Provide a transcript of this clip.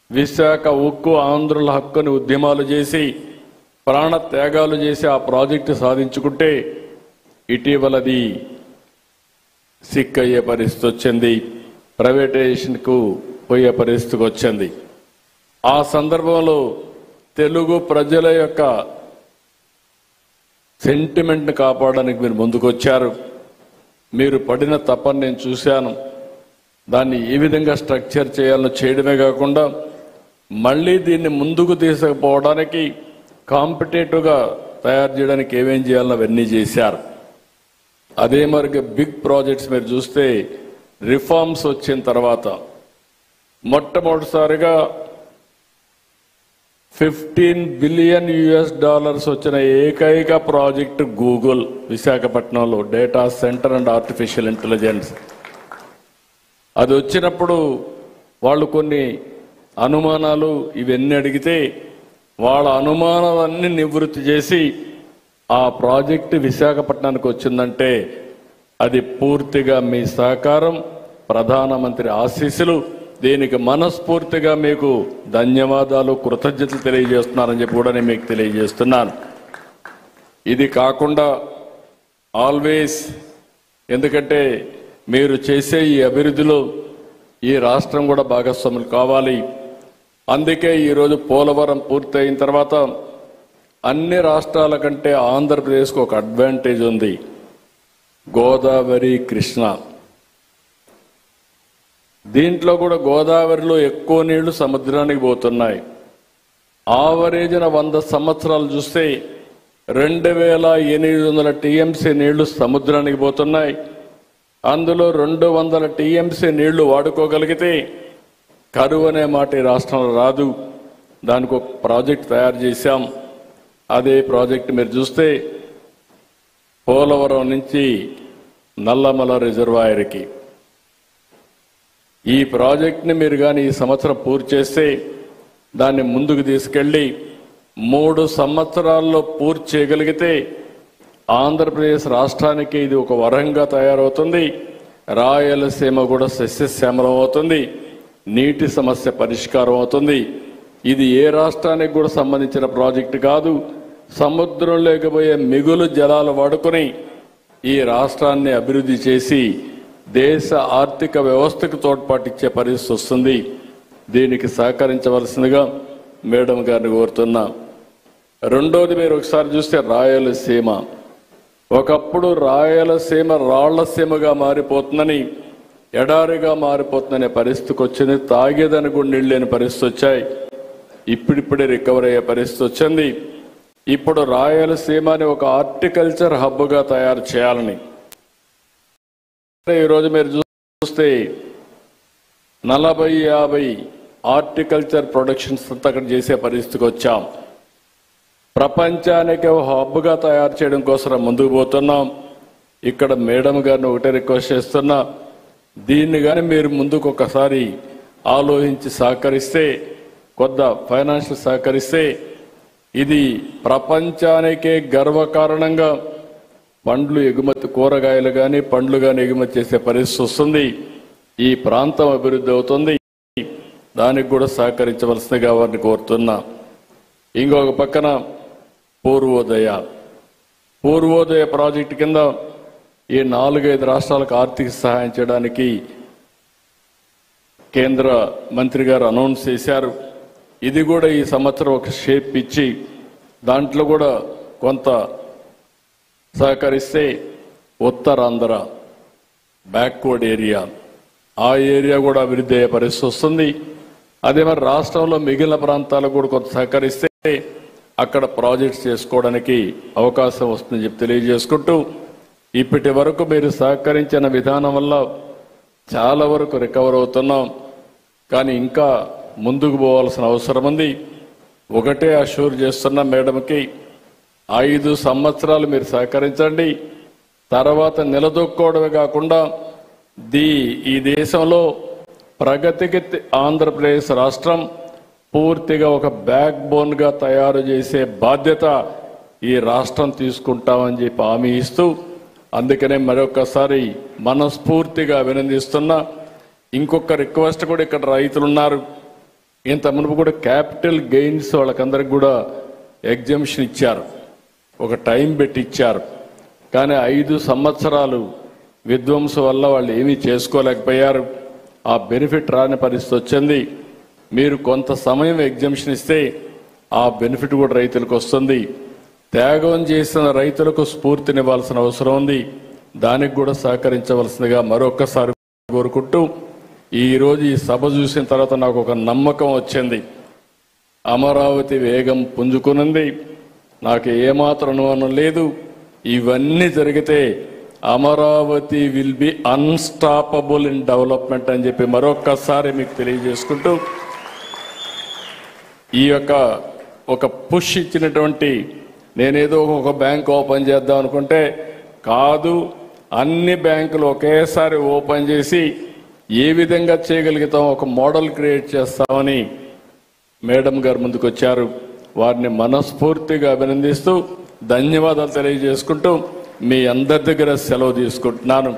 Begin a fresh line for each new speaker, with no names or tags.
విశాఖ ఉక్కు ఆంధ్రుల హక్కుని ఉద్యమాలు చేసి ప్రాణ త్యాగాలు చేసి ఆ ప్రాజెక్టు సాధించుకుంటే ఇటీవలది సిక్ అయ్యే పరిస్థితి వచ్చింది, ప్రైవేటైజేషన్కు పోయే పరిస్థితికి వచ్చింది. ఆ సందర్భంలో తెలుగు ప్రజల యొక్క సెంటిమెంట్ని కాపాడడానికి మీరు ముందుకొచ్చారు. మీరు పడిన తపన నేను చూశాను. దాన్ని ఏ విధంగా స్ట్రక్చర్ చేయాలో చేయడమే కాకుండా మళ్ళీ దీన్ని ముందుకు తీసుకుపోవడానికి కాంపిటేటివ్గా తయారు చేయడానికి ఏమేం చేయాలో అవన్నీ చేశారు. అదే మరి బిగ్ ప్రాజెక్ట్స్ మీరు చూస్తే రిఫార్మ్స్ వచ్చిన తర్వాత మొట్టమొదటిసారిగా $15 బిలియన్ వచ్చిన ఏకైక ప్రాజెక్టు గూగుల్ విశాఖపట్నంలో data centre and artificial intelligence. అది వచ్చినప్పుడు వాళ్ళు కొన్ని అనుమానాలు ఇవన్నీ అడిగితే వాళ్ళ అనుమానాలన్నీ నివృత్తి చేసి ఆ ప్రాజెక్టు విశాఖపట్నానికి వచ్చిందంటే అది పూర్తిగా మీ సహకారం, ప్రధానమంత్రి ఆశీస్సులు. దీనికి మనస్ఫూర్తిగా మీకు ధన్యవాదాలు, కృతజ్ఞతలు తెలియజేస్తున్నారని చెప్పి కూడా నేను మీకు తెలియజేస్తున్నాను. ఇది కాకుండా ఆల్వేస్, ఎందుకంటే మీరు చేసే ఈ అభివృద్ధిలో ఈ రాష్ట్రం కూడా భాగస్వాములు కావాలి. అందుకే ఈరోజు పోలవరం పూర్తయిన తర్వాత అన్ని రాష్ట్రాల కంటే ఆంధ్రప్రదేశ్కు ఒక అడ్వాంటేజ్ ఉంది. గోదావరి, కృష్ణ, దీంట్లో కూడా గోదావరిలో ఎక్కువ నీళ్లు సముద్రానికి పోతున్నాయి. ఆవరేజ్న 100 సంవత్సరాలు చూస్తే 2800 టీఎంసీ నీళ్లు సముద్రానికి పోతున్నాయి. అందులో 200 టీఎంసీ నీళ్లు వాడుకోగలిగితే కరువు అనే మాట ఈ రాష్ట్రంలో రాదు. దానికి ఒక ప్రాజెక్ట్ తయారు చేశాం. అదే ప్రాజెక్ట్ మీరు చూస్తే పోలవరం నుంచి నల్లమల రిజర్వాయర్కి ఈ ప్రాజెక్ట్ని మీరు కానీ ఈ సంవత్సరం పూర్తి చేస్తే దాన్ని ముందుకు తీసుకెళ్ళి 3 సంవత్సరాల్లో పూర్తి చేయగలిగితే ఆంధ్రప్రదేశ్ రాష్ట్రానికి ఇది ఒక వరంగా తయారవుతుంది. రాయలసీమ కూడా సస్యశ్యామలం అవుతుంది. నీటి సమస్య పరిష్కారం అవుతుంది. ఇది ఏ రాష్ట్రానికి కూడా సంబంధించిన ప్రాజెక్టు కాదు. సముద్రం లేకపోయే మిగులు జలాలు వాడుకొని ఈ రాష్ట్రాన్ని అభివృద్ధి చేసి దేశ ఆర్థిక వ్యవస్థకు తోడ్పాటిచ్చే పరిస్థితి వస్తుంది. దీనికి సహకరించవలసిందిగా మేడం గారిని కోరుతున్నా. రెండోది, మీరు ఒకసారి చూస్తే రాయలసీమ, ఒకప్పుడు రాయలసీమ రాళ్లసీమగా మారిపోతుందని, ఎడారిగా మారిపోతుందనే పరిస్థితికి వచ్చింది. తాగేదని కూడా నీళ్ళు లేని పరిస్థితి వచ్చాయి. ఇప్పుడిప్పుడే రికవర్ అయ్యే పరిస్థితి వచ్చింది. ఇప్పుడు రాయలసీమని ఒక హార్టికల్చర్ హబ్గా తయారు చేయాలని ఈరోజు మీరు చూస్తే 40-50 హార్టికల్చర్ ప్రొడక్షన్స్ అంతా అక్కడ చేసే పరిస్థితికి వచ్చాం. ప్రపంచానికి ఒక హబ్గా తయారు చేయడం కోసం ముందుకు పోతున్నాం. ఇక్కడ మేడం గారిని ఒకటే రిక్వెస్ట్ చేస్తున్నా, దీన్ని కానీ మీరు ముందుకు ఒకసారి ఆలోచించి సహకరిస్తే, కొద్ద ఫైనాన్షియల్ సహకరిస్తే ఇది ప్రపంచానికే గర్వకారణంగా పండ్లు ఎగుమతి, కూరగాయలు కానీ పండ్లు కానీ ఎగుమతి చేసే పరిస్థితి వస్తుంది. ఈ ప్రాంతం అభివృద్ధి అవుతుంది. దానికి కూడా సహకరించవలసిందిగా వారిని కోరుతున్నా. ఇంకొక పక్కన పూర్వోదయ ప్రాజెక్టు కింద ఈ 4-5 రాష్ట్రాలకు ఆర్థిక సహాయం చేయడానికి కేంద్ర మంత్రి గారు అనౌన్స్ చేశారు. ఇది కూడా ఈ సంవత్సరం ఒక షేప్ ఇచ్చి దాంట్లో కూడా కొంత సహకరిస్తే ఉత్తరాంధ్ర బ్యాక్వర్డ్ ఏరియా, ఆ ఏరియా కూడా అభివృద్ధి అయ్యే పరిస్థితి వస్తుంది. అదే మరి రాష్ట్రంలో మిగిలిన ప్రాంతాలకు కూడా కొంత సహకరిస్తే అక్కడ ప్రాజెక్ట్స్ చేసుకోవడానికి అవకాశం వస్తుందని చెప్పి తెలియజేసుకుంటూ, ఇప్పటి వరకు మీరు సహకరించిన విధానం వల్ల చాలా వరకు రికవర్ అవుతున్నాం. కానీ ఇంకా ముందుకు పోవాల్సిన అవసరం ఉంది. ఒకటే అష్యూర్ చేస్తున్నా మేడంకి, 5 సంవత్సరాలు మీరు సహకరించండి. తర్వాత నిలదొక్కోవడమే కాకుండా ఈ దేశంలో ప్రగతికి ఆంధ్రప్రదేశ్ రాష్ట్రం పూర్తిగా ఒక బ్యాక్ బోన్గా తయారు చేసే బాధ్యత ఈ రాష్ట్రం తీసుకుంటామని చెప్పి హామీ ఇస్తూ, అందుకనే మరొకసారి మనస్ఫూర్తిగా అభినందిస్తున్నా. ఇంకొక రిక్వెస్ట్ కూడా, ఇక్కడ రైతులు ఉన్నారు, ఇంత మునుపు కూడా క్యాపిటల్ గెయిన్స్ వాళ్ళకందరికి కూడా ఎగ్జంప్షన్ ఇచ్చారు, ఒక టైం పెట్టి ఇచ్చారు. కానీ 5 సంవత్సరాలు విధ్వంసం వల్ల వాళ్ళు ఏమీ చేసుకోలేకపోయారు. ఆ బెనిఫిట్ రాని పరిస్థితి వచ్చింది. మీరు కొంత సమయం ఎగ్జంప్షన్ ఇస్తే ఆ బెనిఫిట్ కూడా రైతులకు వస్తుంది. త్యాగం చేసిన రైతులకు స్ఫూర్తినివ్వాల్సిన అవసరం ఉంది. దానికి కూడా సహకరించవలసిందిగా మరొక్కసారి కోరుకుంటూ, ఈరోజు ఈ సభ చూసిన తర్వాత నాకు ఒక నమ్మకం వచ్చింది. అమరావతి వేగం పుంజుకున్నది. నాకు ఏమాత్రం అనుమానం లేదు. ఇవన్నీ జరిగితే Amaravati will be unstoppable in development అని చెప్పి మరొక్కసారి మీకు తెలియజేసుకుంటూ, ఈ యొక్క ఒక పుష్ ఇచ్చినటువంటి, నేనేదో ఒక బ్యాంక్ ఓపెన్ చేద్దాం అనుకుంటే కాదు, అన్ని బ్యాంకులు ఒకేసారి ఓపెన్ చేసి ఏ విధంగా చేయగలుగుతాం ఒక మోడల్ క్రియేట్ చేస్తామని మేడం గారు ముందుకు వచ్చారు. వారిని మనస్ఫూర్తిగా అభినందిస్తూ ధన్యవాదాలు తెలియజేసుకుంటూ మీ అందరి దగ్గర సెలవు తీసుకుంటున్నాను.